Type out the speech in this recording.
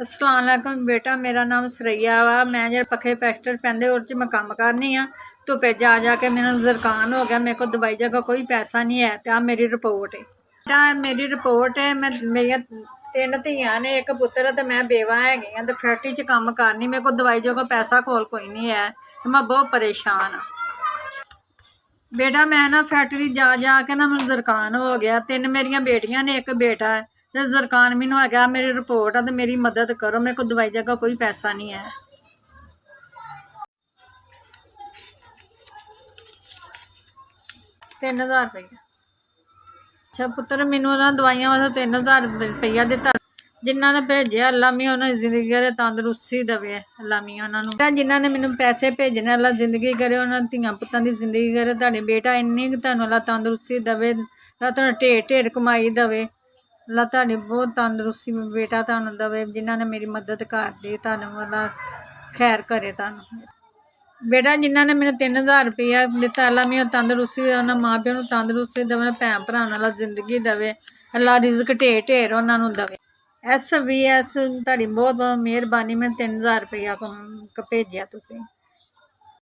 अस्सलाम वालेकुम बेटा, मेरा नाम सरैया वा। मैं जो पखे पैस्टर पैंदे उस मैं काम करनी हाँ। धुप्पे जा के मैंने जरकान हो गया, मेरे को दवाई जगह कोई पैसा नहीं है। तो आ मेरी रिपोर्ट है बेटा, मेरी रिपोर्ट है। मैं मेरिया 3 धियां ने, एक पुत्तर, तो मैं बेवा हैगी हाँ। तो फैक्ट्री च काम करनी, मेरे को दवाई जगह पैसा कोल कोई नहीं है। तो मैं बहुत परेशान हाँ बेटा। मैं ना फैक्ट्री जा के ना मैं जरकान हो गया। 3 मेरिया बेटियां ने, एक बेटा है। तो जरकान मैनू है गया, मेरी रिपोर्ट है। तो मेरी मदद करो, मेरे को दवाई जगह कोई पैसा नहीं है। 3000 रुपया। अच्छा पुत्र, मैनू ना दवाइयां वास्ते 3000 रुपया दिता। जिन्होंने भेजे अल्लाह मी उन्होंने जिंदगी करे तंदुरुस्ती देवे। अल्लाह मी उन्होंने जिन्होंने मैनू पैसे भेजने, अल्लाह जिंदगी करे, उन्होंने धियां पुत्तां दी जिंदगी करे। तुहाडे बेटा इन्नी तुहानू अल्लाह तंदुरुस्ती देवे, तुहानू ढेर ढेर कमाई देवे। अल्लाह तुहाडी बहुत तंदुरुस्ती बेटा तुहानू देवे। जिन्होंने मेरी मदद कर दी, तुहानू अल्लाह खैर करे। तुहानू बेटा जिन्होंने मैंने 3000 रुपया दिता, अल्लाह मैं तंदुरुस्ती उन्होंने माँ प्यो को तंदुरुस्ती देवे, भैन भरा अल्लाह जिंदगी देवे। अल्लाह रिजक ढेर ढेर उन्होंने देवे। SVS तुहाडी बहुत बहुत मेहरबानी। मैंने 3000 रुपया भेजिया तुसीं।